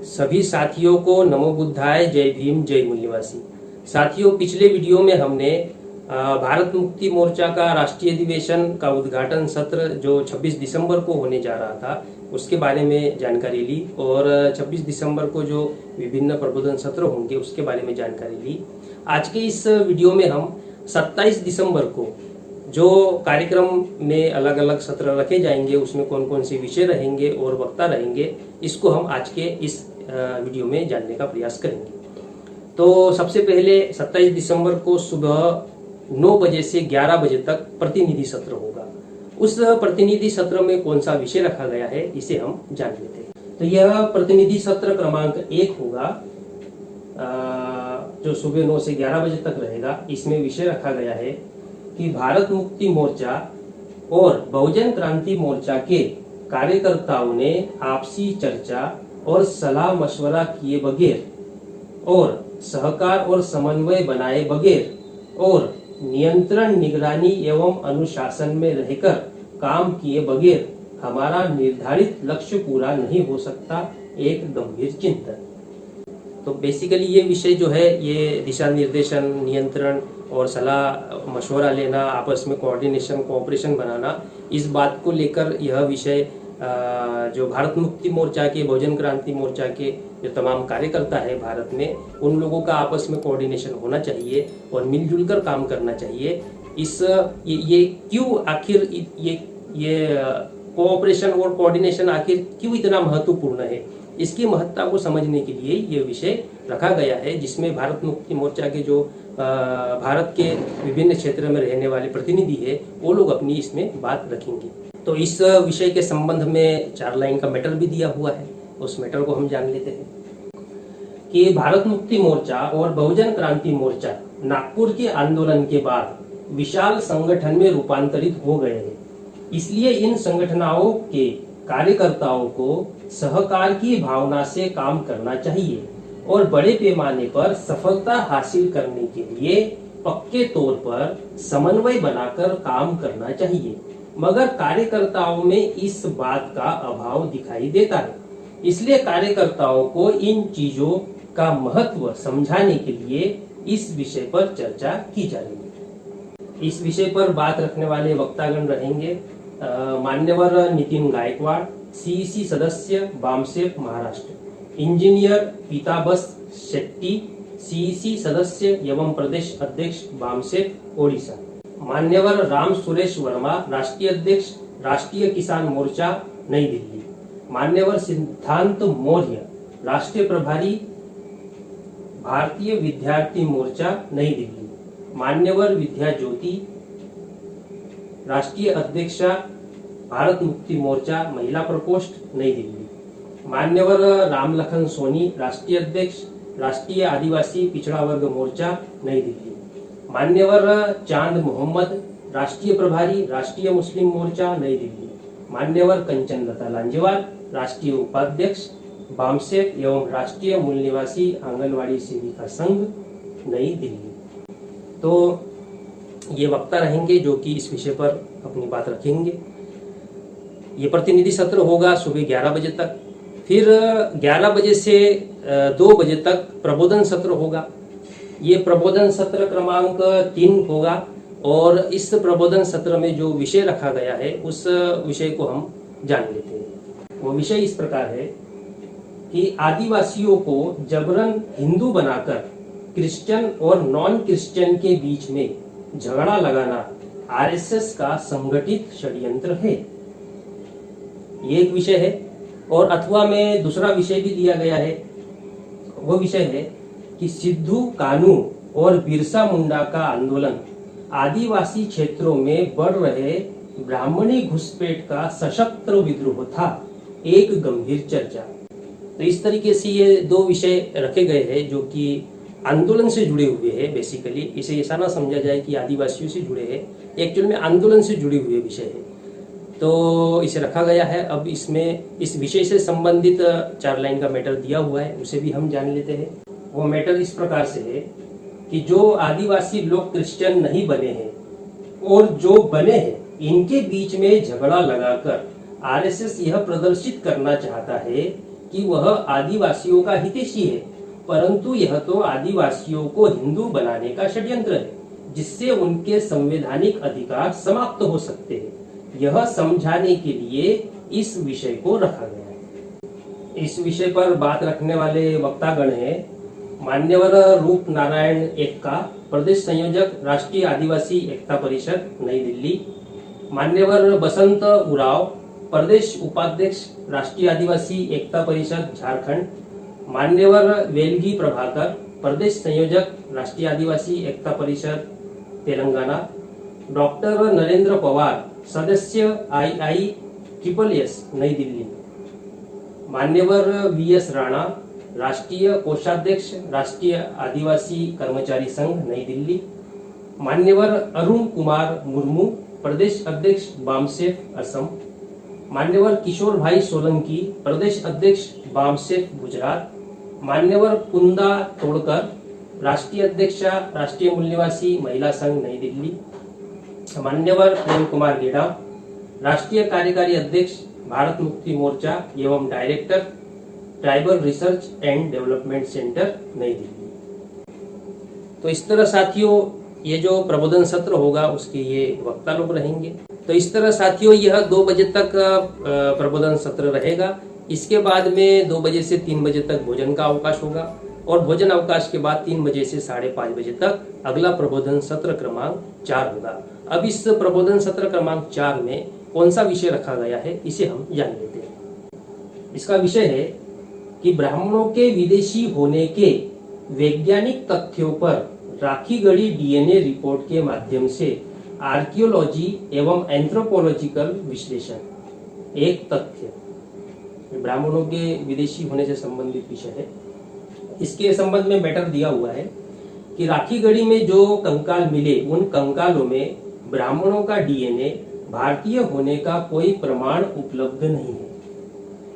सभी साथियों को नमो बुद्धाय, जय भीम, जय मूल्यवासी। साथियों, पिछले वीडियो में हमने भारत मुक्ति मोर्चा का राष्ट्रीय अधिवेशन का उद्घाटन सत्र जो 26 दिसंबर को होने जा रहा था उसके बारे में जानकारी ली और 26 दिसंबर को जो विभिन्न प्रबोधन सत्र होंगे उसके बारे में जानकारी ली। आज के इस वीडियो में हम 27 दिसंबर को जो कार्यक्रम में अलग अलग सत्र रखे जाएंगे उसमें कौन कौन से विषय रहेंगे और वक्ता रहेंगे, इसको हम आज के इस वीडियो में जानने का प्रयास करेंगे। तो सबसे पहले 27 दिसंबर को सुबह 9 बजे से 11 बजे तक प्रतिनिधि सत्र होगा। उस प्रतिनिधि सत्र में कौन सा विषय रखा गया है इसे हम जान लेते हैं। तो यह प्रतिनिधि सत्र क्रमांक 1 होगा जो सुबह 9 से 11 बजे तक रहेगा। इसमें विषय रखा गया है कि भारत मुक्ति मोर्चा और बहुजन क्रांति मोर्चा के कार्यकर्ताओं ने आपसी चर्चा और सलाह मशवरा किए बगैर और सहकार और समन्वय बनाए बगैर और नियंत्रण, निगरानी एवं अनुशासन में रहकर काम किए बगैर हमारा निर्धारित लक्ष्य पूरा नहीं हो सकता, एक गंभीर चिंतन। तो बेसिकली ये विषय जो है ये दिशा निर्देशन, नियंत्रण और सलाह मशवरा लेना, आपस में कोऑर्डिनेशन, कोऑपरेशन बनाना, इस बात को लेकर यह विषय जो भारत मुक्ति मोर्चा के, बहुजन क्रांति मोर्चा के जो तमाम कार्यकर्ता है भारत में, उन लोगों का आपस में कोऑर्डिनेशन होना चाहिए और मिलजुल कर काम करना चाहिए। ये क्यों आखिर ये कोऑपरेशन और कोऑर्डिनेशन आखिर क्यों इतना महत्वपूर्ण है, इसकी महत्ता को समझने के लिए ये विषय रखा गया है, जिसमें भारत मुक्ति मोर्चा के जो भारत के विभिन्न क्षेत्र में रहने वाले प्रतिनिधि है वो लोग अपनी इसमें बात रखेंगे। तो इस विषय के संबंध में 4 लाइन का मैटर भी दिया हुआ है, उस मैटर को हम जान लेते हैं कि भारत मुक्ति मोर्चा और बहुजन क्रांति मोर्चा नागपुर के आंदोलन के बाद विशाल संगठन में रूपांतरित हो गए हैं। इसलिए इन संगठनों के कार्यकर्ताओं को सहकार की भावना से काम करना चाहिए और बड़े पैमाने पर सफलता हासिल करने के लिए पक्के तौर पर समन्वय बनाकर काम करना चाहिए। मगर कार्यकर्ताओं में इस बात का अभाव दिखाई देता है। इसलिए कार्यकर्ताओं को इन चीजों का महत्व समझाने के लिए इस विषय पर चर्चा की जा रही है। इस विषय पर बात रखने वाले वक्तागण रहेंगे मान्यवर नितिन गायकवाड़, सीईसी सदस्य बामसेफ महाराष्ट्र, इंजीनियर पीताबस शेट्टी, सीईसी सदस्य एवं प्रदेश अध्यक्ष बामसेफ ओडिशा, मान्यवर राम सुरेश वर्मा, राष्ट्रीय अध्यक्ष राष्ट्रीय किसान मोर्चा नई दिल्ली, मान्यवर सिद्धांत मौर्य, राष्ट्रीय प्रभारी भारतीय विद्यार्थी मोर्चा नई दिल्ली, मान्यवर विद्या ज्योति, राष्ट्रीय अध्यक्षा भारत मुक्ति मोर्चा महिला प्रकोष्ठ नई दिल्ली, मान्यवर रामलखन सोनी, राष्ट्रीय अध्यक्ष राष्ट्रीय आदिवासी पिछड़ा वर्ग मोर्चा नई दिल्ली, मान्यवर चांद मोहम्मद, राष्ट्रीय प्रभारी राष्ट्रीय मुस्लिम मोर्चा नई दिल्ली, मान्यवर कंचन लता लांजेवाल, राष्ट्रीय उपाध्यक्ष बामसेफ एवं राष्ट्रीय मूल निवासी आंगनवाड़ी सेविका संघ नई दिल्ली। तो ये वक्ता रहेंगे जो कि इस विषय पर अपनी बात रखेंगे। ये प्रतिनिधि सत्र होगा सुबह 11 बजे तक, फिर 11 बजे से 2 बजे तक प्रबोधन सत्र होगा। ये प्रबोधन सत्र क्रमांक 3 होगा और इस प्रबोधन सत्र में जो विषय रखा गया है उस विषय को हम जान लेते हैं। वो विषय इस प्रकार है कि आदिवासियों को जबरन हिंदू बनाकर क्रिश्चियन और नॉन क्रिश्चियन के बीच में झगड़ा लगाना आरएसएस का संगठित षड्यंत्र है, ये एक विषय है। और अथवा में दूसरा विषय भी दिया गया है, वो विषय है कि सिद्धू कानू और बिरसा मुंडा का आंदोलन आदिवासी क्षेत्रों में बढ़ रहे ब्राह्मणी घुसपैठ का सशक्त विद्रोह था, एक गंभीर चर्चा। तो इस तरीके से ये 2 विषय रखे गए हैं जो कि आंदोलन से जुड़े हुए हैं। बेसिकली इसे ऐसा ना समझा जाए कि आदिवासियों से जुड़े हैं, एक्चुअल में आंदोलन से जुड़े हुए विषय है, तो इसे रखा गया है। अब इसमें इस विषय से संबंधित 4 लाइन का मैटर दिया हुआ है, उसे भी हम जान लेते हैं। वो मैटर इस प्रकार से है कि जो आदिवासी लोग क्रिश्चियन नहीं बने हैं और जो बने हैं, इनके बीच में झगड़ा लगाकर आरएसएस यह प्रदर्शित करना चाहता है कि वह आदिवासियों का हितैषी है, परंतु यह तो आदिवासियों को हिंदू बनाने का षड्यंत्र है, जिससे उनके संवैधानिक अधिकार समाप्त हो सकते हैं। यह समझाने के लिए इस विषय को रखा गया है। इस विषय पर बात रखने वाले वक्तागण हैं मान्यवर रूप नारायण एक्का, प्रदेश संयोजक राष्ट्रीय आदिवासी एकता परिषद नई दिल्ली, मान्यवर बसंत उराव, प्रदेश उपाध्यक्ष राष्ट्रीय आदिवासी एकता परिषद झारखंड, मान्यवर वेलगी प्रभाकर, प्रदेश संयोजक राष्ट्रीय आदिवासी एकता परिषद तेलंगाना, डॉक्टर नरेंद्र पवार, सदस्य IISSS नई दिल्ली, मान्यवर VS राणा, राष्ट्रीय कोषाध्यक्ष राष्ट्रीय आदिवासी कर्मचारी संघ नई दिल्ली, मान्यवर अरुण कुमार मुर्मू, प्रदेश अध्यक्ष बामसेफ असम, मान्यवर किशोर भाई सोलंकी, प्रदेश अध्यक्ष बामसेफ गुजरात, मान्यवर कुंदा तोड़कर, राष्ट्रीय अध्यक्षा राष्ट्रीय मूल्यवासी महिला संघ नई दिल्ली, मान्यवर प्रेम कुमार गेड़ा, राष्ट्रीय कार्यकारी अध्यक्ष भारत मुक्ति मोर्चा एवं director tribal research and development centre Nai Delhi. तो इस तरह साथियों ये जो प्रबोधन सत्र होगा उसके ये वक्ता लोग रहेंगे। तो इस तरह साथियों यह 2 बजे तक प्रबोधन सत्र रहेगा। इसके बाद में 2 बजे से 3 बजे तक भोजन का अवकाश होगा और भोजन अवकाश के बाद 3 बजे से 5:30 बजे तक अगला प्रबोधन सत्र क्रमांक 4 होगा। अब इस प्रबोधन सत्र क्रमांक 4 में कौन सा विषय रखा गया है इसे हम जान लेते हैं। इसका विषय है कि ब्राह्मणों के विदेशी होने के वैज्ञानिक तथ्यों पर राखी गढ़ी DNA रिपोर्ट के माध्यम से आर्कियोलॉजी एवं एंथ्रोपोलॉजिकल विश्लेषण। एक तथ्य ब्राह्मणों के विदेशी होने से संबंधित विषय है। इसके संबंध में मैटर दिया हुआ है कि राखी गढ़ी में जो कंकाल मिले उन कंकालों में ब्राह्मणों का DNA भारतीय होने का कोई प्रमाण उपलब्ध नहीं है।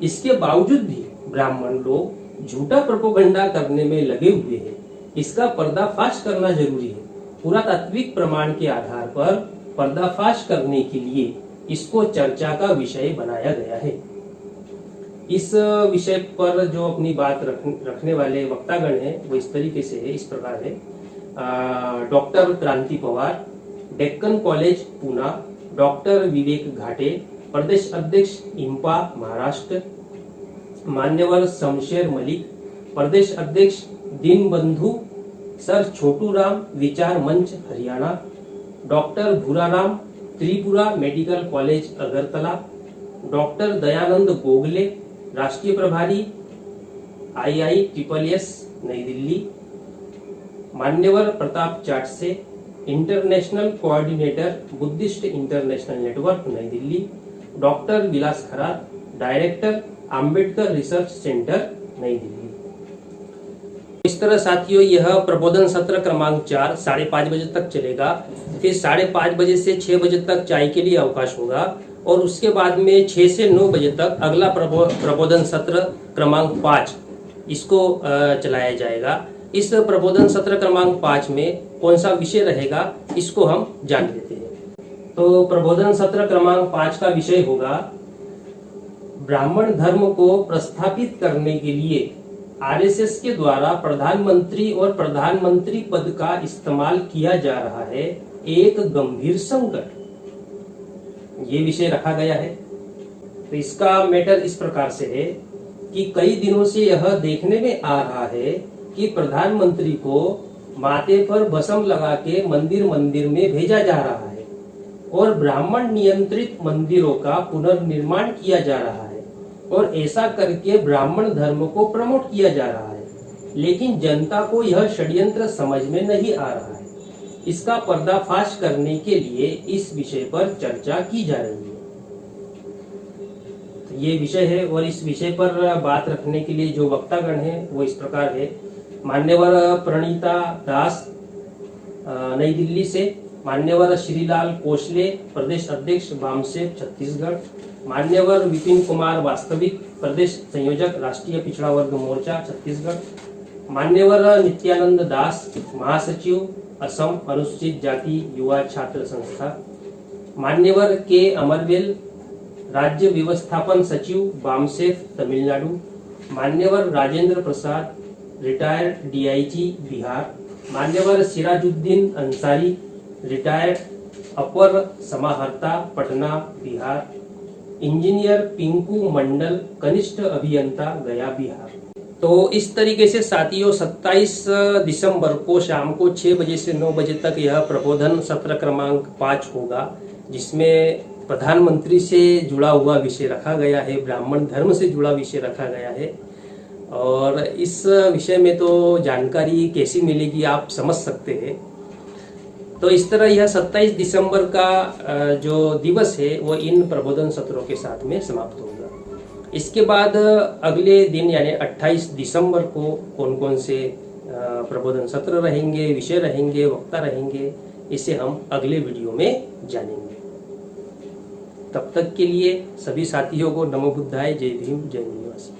इसके बावजूद भी ब्राह्मण लोग झूठा प्रोपेगेंडा करने में लगे हुए हैं। इसका पर्दाफाश करना जरूरी है। पुरातात्विक प्रमाण के आधार पर पर्दाफाश करने के लिए इसको चर्चा का विषय बनाया गया है। इस विषय पर जो अपनी बात रखने वाले वक्तागण हैं वो इस तरीके से है, इस प्रकार है। डॉक्टर क्रांति पवार, डेक्कन कॉलेज पूना, डॉक्टर विवेक घाटे, प्रदेश अध्यक्ष इंपा महाराष्ट्र, मान्यवर शमशेर मलिक, प्रदेश अध्यक्ष दीनबंधु सर छोटू Ram Vichar Manch Haryana, doctor Bhuraram, Tripura medical college Agartala, doctor Dayanand Gogle, राष्ट्रीय प्रभारी IISSS नई दिल्ली, मान्यवर Pratap Chatse, international coordinator Buddhist international network Nai Delhi, doctor Vilas Kharat, director Ambedkar research centre Nai Delhi. इस तरह साथियों यह प्रबोधन सत्र क्रमांक 4 5:30 बजे तक चलेगा। फिर 5:30 बजे से 6 बजे तक चाय के लिए अवकाश होगा और उसके बाद में 6 से 9 बजे तक अगला प्रबोधन सत्र क्रमांक 5 इसको चलाया जाएगा। इस प्रबोधन सत्र क्रमांक 5 में कौन सा विषय रहेगा इसको हम जान लेते हैं। तो प्रबोधन सत्र क्रमांक 5 का विषय होगा ब्राह्मण धर्म को प्रस्थापित करने के लिए RSS के द्वारा प्रधानमंत्री और प्रधानमंत्री पद का इस्तेमाल किया जा रहा है, एक गंभीर संकट, ये विषय रखा गया है। तो इसका मैटर इस प्रकार से है कि कई दिनों से यह देखने में आ रहा है कि प्रधानमंत्री को माथे पर भस्म लगा के मंदिर मंदिर में भेजा जा रहा है और ब्राह्मण नियंत्रित मंदिरों का पुनर्निर्माण किया जा रहा है और ऐसा करके ब्राह्मण धर्म को प्रमोट किया जा रहा है, लेकिन जनता को यह षड्यंत्र समझ में नहीं आ रहा है। इसका पर्दाफाश करने के लिए इस विषय पर चर्चा की जा रही है। तो ये विषय है और इस विषय पर बात रखने के लिए जो वक्तागण है वो इस प्रकार है। मान्यवर प्रणीता दास नई दिल्ली से, मान्यवर श्रीलाल कोशले, प्रदेश अध्यक्ष बामसेफ छत्तीसगढ़, मान्यवर विपिन कुमार वास्तविक, प्रदेश संयोजक राष्ट्रीय पिछड़ा वर्ग मोर्चा छत्तीसगढ़, मान्यवर नित्यानंद दास, महासचिव असम अनुसूचित जाति युवा छात्र संस्था, मान्यवर के अमरवेल, राज्य व्यवस्थापन सचिव बामसेफ तमिलनाडु, मान्यवर राजेंद्र प्रसाद, रिटायर्ड डीआईजी बिहार, मान्यवर सिराजुद्दीन अंसारी, रिटायर्ड अपर समाहर्ता पटना बिहार, इंजीनियर पिंकू मंडल, कनिष्ठ अभियंता गया बिहार। तो इस तरीके से साथियों 27 दिसंबर को शाम को 6 बजे से 9 बजे तक यह प्रबोधन सत्र क्रमांक 5 होगा, जिसमें प्रधानमंत्री से जुड़ा हुआ विषय रखा गया है, ब्राह्मण धर्म से जुड़ा विषय रखा गया है। और इस विषय में तो जानकारी कैसी मिलेगी आप समझ सकते हैं। तो इस तरह यह 27 दिसंबर का जो दिवस है वो इन प्रबोधन सत्रों के साथ में समाप्त होगा। इसके बाद अगले दिन यानी 28 दिसंबर को कौन कौन से प्रबोधन सत्र रहेंगे, विषय रहेंगे, वक्ता रहेंगे, इसे हम अगले वीडियो में जानेंगे। तब तक के लिए सभी साथियों को नमो बुद्धाय, जय भीम, जय आदिवासी।